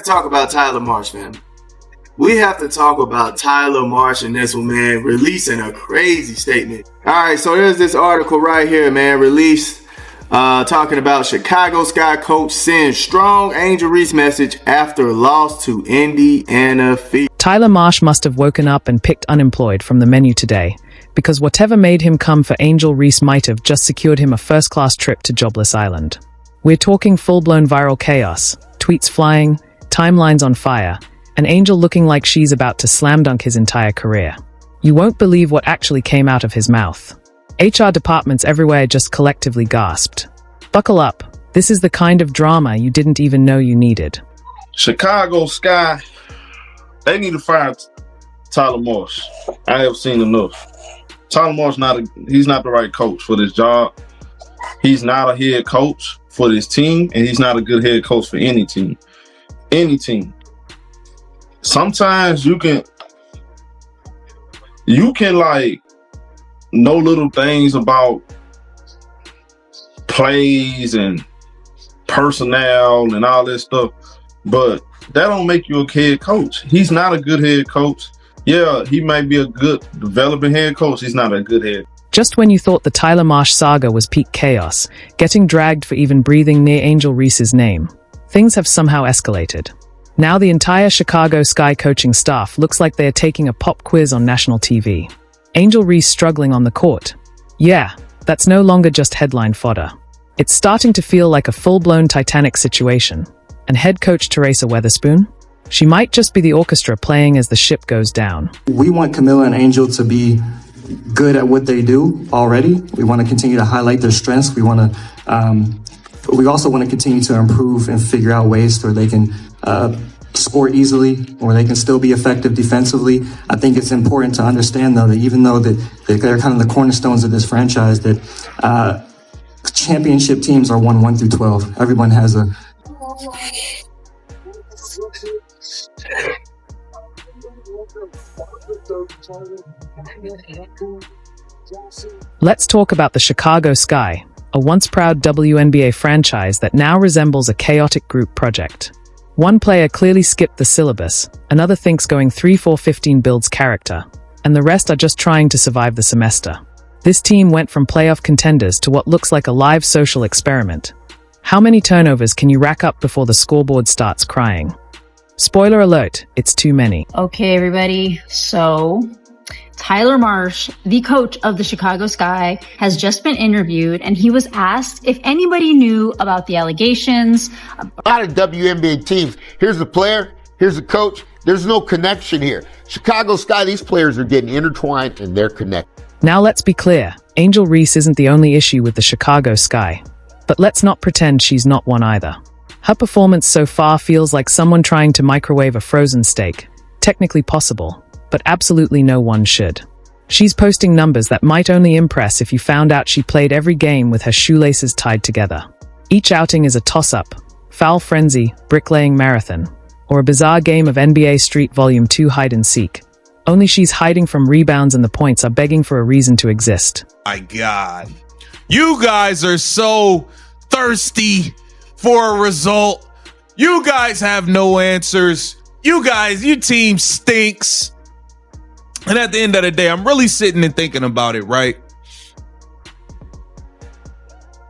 talk about Tyler Marsh, man. We have to talk about Tyler Marsh in this one, man, releasing a crazy statement. All right, so there's this article right here, man, released talking about Chicago Sky coach sends strong Angel Reese message after loss to Indiana Fever. Tyler Marsh must have woken up and picked unemployed from the menu today, because whatever made him come for Angel Reese might have just secured him a first-class trip to Jobless Island. We're talking full-blown viral chaos, tweets flying, timelines on fire, and Angel looking like she's about to slam dunk his entire career. You won't believe what actually came out of his mouth. HR departments everywhere just collectively gasped. Buckle up. This is the kind of drama you didn't even know you needed. Chicago Sky, they need to fire Tyler Marsh. I have seen enough. Tyler Marsh, he's not the right coach for this job. He's not a head coach for this team, and he's not a good head coach for any team. Any team. Sometimes you can like know little things about plays and personnel and all this stuff, but that don't make you a head coach. He's not a good head coach. Yeah, he might be a good developing head coach. He's not a good head. Just when you thought the Tyler Marsh saga was peak chaos, getting dragged for even breathing near Angel Reese's name, things have somehow escalated. Now the entire Chicago Sky coaching staff looks like they are taking a pop quiz on national TV. Angel Reese struggling on the court. Yeah, that's no longer just headline fodder. It's starting to feel like a full-blown Titanic situation. And head coach Teresa Weatherspoon? She might just be the orchestra playing as the ship goes down. We want Camilla and Angel to be good at what they do already. We want to continue to highlight their strengths. We also want to continue to improve and figure out ways where they can score easily, or they can still be effective defensively. I think it's important to understand, though, that even though that they're kind of the cornerstones of this franchise, that championship teams are won 1 through 12. Everyone has a... Let's talk about the Chicago Sky, a once proud WNBA franchise that now resembles a chaotic group project. One player clearly skipped the syllabus, another thinks going 3-4-15 builds character, and the rest are just trying to survive the semester. This team went from playoff contenders to what looks like a live social experiment. How many turnovers can you rack up before the scoreboard starts crying? Spoiler alert, it's too many. Okay, everybody. So, Tyler Marsh, the coach of the Chicago Sky, has just been interviewed, and he was asked if anybody knew about the allegations. A lot of WNBA teams, here's the player, here's the coach, there's no connection here. Chicago Sky, these players are getting intertwined and they're connected. Now let's be clear, Angel Reese isn't the only issue with the Chicago Sky. But let's not pretend she's not one either. Her performance so far feels like someone trying to microwave a frozen steak. Technically possible, but absolutely no one should. She's posting numbers that might only impress if you found out she played every game with her shoelaces tied together. Each outing is a toss-up, foul frenzy, bricklaying marathon, or a bizarre game of NBA Street Volume 2 hide-and-seek. Only she's hiding from rebounds and the points are begging for a reason to exist. My God. You guys are so thirsty for a result. You guys have no answers. Your team stinks. And at the end of the day, I'm really sitting and thinking about it, right?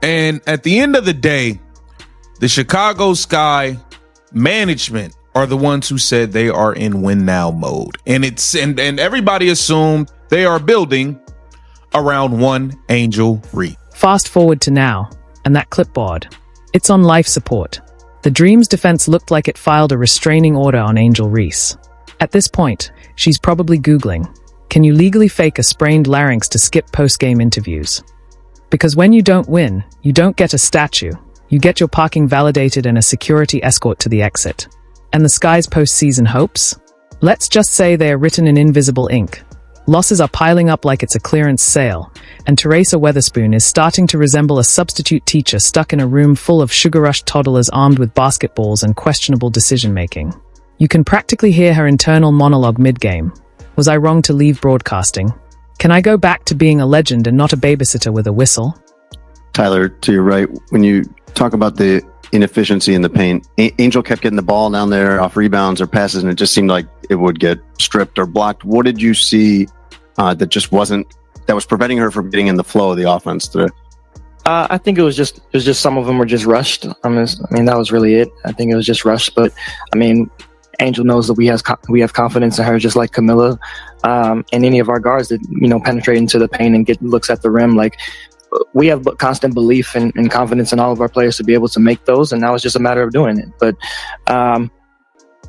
And at the end of the day, the Chicago Sky management are the ones who said they are in win now mode. And everybody assumed they are building around one Angel Reese. Fast forward to now, and that clipboard. It's on life support. The Dream's defense looked like it filed a restraining order on Angel Reese. At this point, she's probably Googling, can you legally fake a sprained larynx to skip post-game interviews? Because when you don't win, you don't get a statue. You get your parking validated and a security escort to the exit. And the Sky's postseason hopes? Let's just say they are written in invisible ink. Losses are piling up like it's a clearance sale, and Teresa Weatherspoon is starting to resemble a substitute teacher stuck in a room full of sugar-rushed toddlers armed with basketballs and questionable decision-making. You can practically hear her internal monologue mid-game. Was I wrong to leave broadcasting? Can I go back to being a legend and not a babysitter with a whistle? Tyler, to your right, when you talk about the inefficiency in the paint. Angel kept getting the ball down there off rebounds or passes, and it just seemed like it would get stripped or blocked. What did you see that was preventing her from getting in the flow of the offense today? I think it was just some of them were just rushed. I mean, that was really it. I think it was just rushed. But I mean, Angel knows that we have confidence in her, just like Camilla, and any of our guards that penetrate into the paint and get looks at the rim. Like, we have constant belief and confidence in all of our players to be able to make those, and now it's just a matter of doing it. But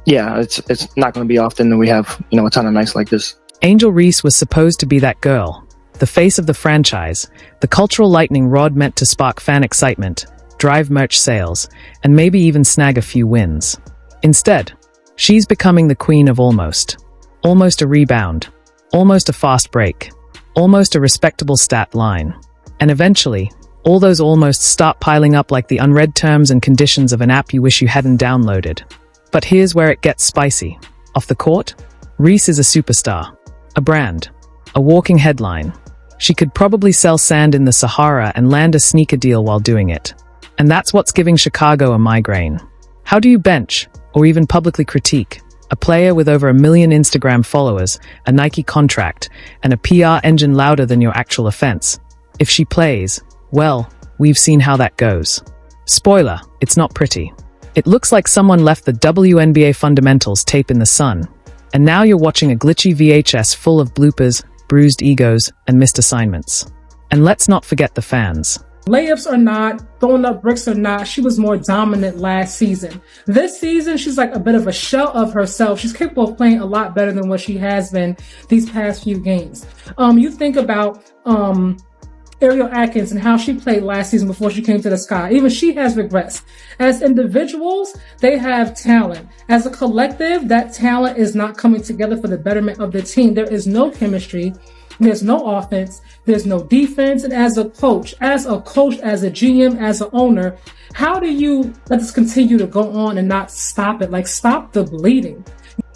yeah, it's not going to be often that we have a ton of nights like this. Angel Reese was supposed to be that girl, the face of the franchise, the cultural lightning rod meant to spark fan excitement, drive merch sales, and maybe even snag a few wins. Instead, she's becoming the queen of almost. Almost a rebound, almost a fast break, almost a respectable stat line. And eventually, all those almost start piling up like the unread terms and conditions of an app you wish you hadn't downloaded. But here's where it gets spicy. Off the court, Reese is a superstar, a brand, a walking headline. She could probably sell sand in the Sahara and land a sneaker deal while doing it. And that's what's giving Chicago a migraine. How do you bench, or even publicly critique, a player with over 1 million Instagram followers, a Nike contract, and a PR engine louder than your actual offense? If she plays, well, we've seen how that goes. Spoiler, it's not pretty. It looks like someone left the WNBA fundamentals tape in the sun, and now you're watching a glitchy VHS full of bloopers, bruised egos, and missed assignments. And let's not forget the fans. Layups or not, throwing up bricks or not, she was more dominant last season. This season, she's like a bit of a shell of herself. She's capable of playing a lot better than what she has been these past few games. You think about Ariel Atkins and how she played last season before she came to the Sky. Even she has regressed. As individuals, they have talent. As a collective, that talent is not coming together for the betterment of the team. There is no chemistry. There's no offense. There's no defense. And as a coach, as a GM, as an owner, how do you let this continue to go on and not stop it? Like, stop the bleeding.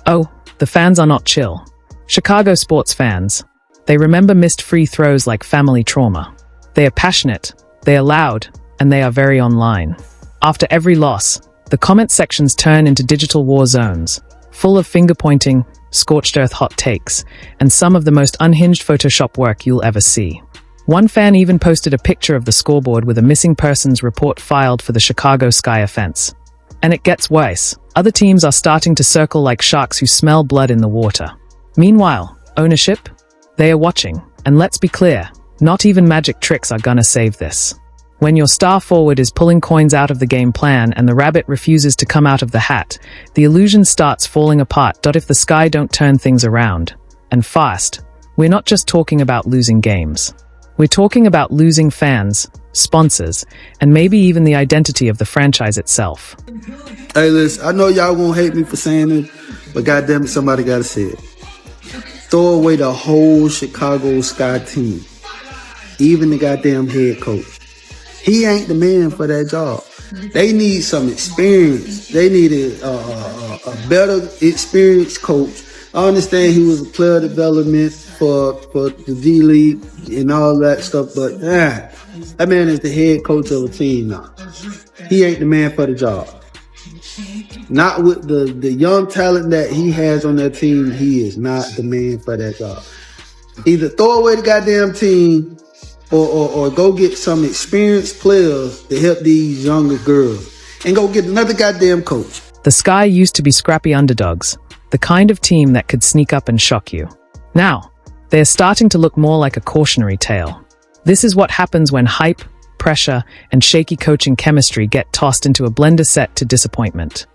Oh, the fans are not chill. Chicago sports fans. They remember missed free throws like family trauma. They are passionate, they are loud, and they are very online. After every loss, the comment sections turn into digital war zones, full of finger-pointing, scorched earth hot takes, and some of the most unhinged Photoshop work you'll ever see. One fan even posted a picture of the scoreboard with a missing persons report filed for the Chicago Sky offense. And it gets worse. Other teams are starting to circle like sharks who smell blood in the water. Meanwhile, ownership? They are watching, and let's be clear, not even magic tricks are gonna save this. When your star forward is pulling coins out of the game plan and the rabbit refuses to come out of the hat, the illusion starts falling apart. If the Sky don't turn things around, and fast, we're not just talking about losing games. We're talking about losing fans, sponsors, and maybe even the identity of the franchise itself. Hey, listen, I know y'all won't hate me for saying it, but goddamn it, somebody gotta say it. Throw away the whole Chicago Sky team. Even the goddamn head coach. He ain't the man for that job. They need some experience. They need a better experienced coach. I understand he was a player development for the D League and all that stuff, but that man is the head coach of a team now. He ain't the man for the job. Not with the young talent that he has on that team, he is not the man for that job. Either throw away the goddamn team or go get some experienced players to help these younger girls and go get another goddamn coach. The Sky used to be scrappy underdogs, the kind of team that could sneak up and shock you. Now, they're starting to look more like a cautionary tale. This is what happens when hype, pressure, and shaky coaching chemistry get tossed into a blender set to disappointment.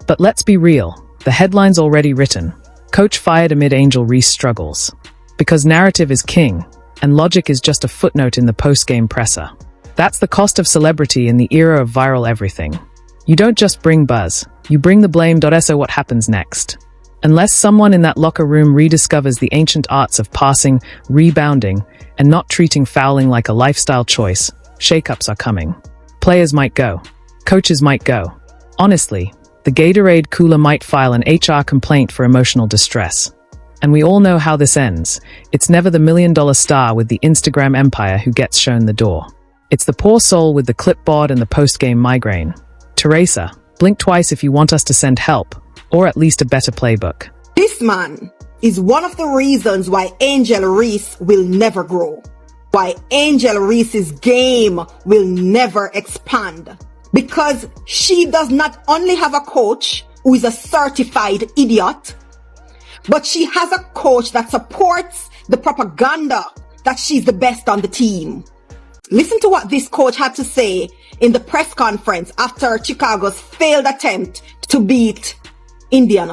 But let's be real, the headline's already written. Coach fired amid Angel Reese struggles. Because narrative is king, and logic is just a footnote in the post-game presser. That's the cost of celebrity in the era of viral everything. You don't just bring buzz, you bring the blame. So what happens next? Unless someone in that locker room rediscovers the ancient arts of passing, rebounding, and not treating fouling like a lifestyle choice, shakeups are coming. Players might go. Coaches might go. Honestly, the Gatorade cooler might file an HR complaint for emotional distress. And we all know how this ends. It's never the $1 million star with the Instagram empire who gets shown the door. It's the poor soul with the clipboard and the post-game migraine. Teresa, blink twice if you want us to send help, or at least a better playbook. This man is one of the reasons why Angel Reese will never grow. Why Angel Reese's game will never expand. Because she does not only have a coach who is a certified idiot, but she has a coach that supports the propaganda that she's the best on the team. Listen to what this coach had to say in the press conference after Chicago's failed attempt to beat Indiana.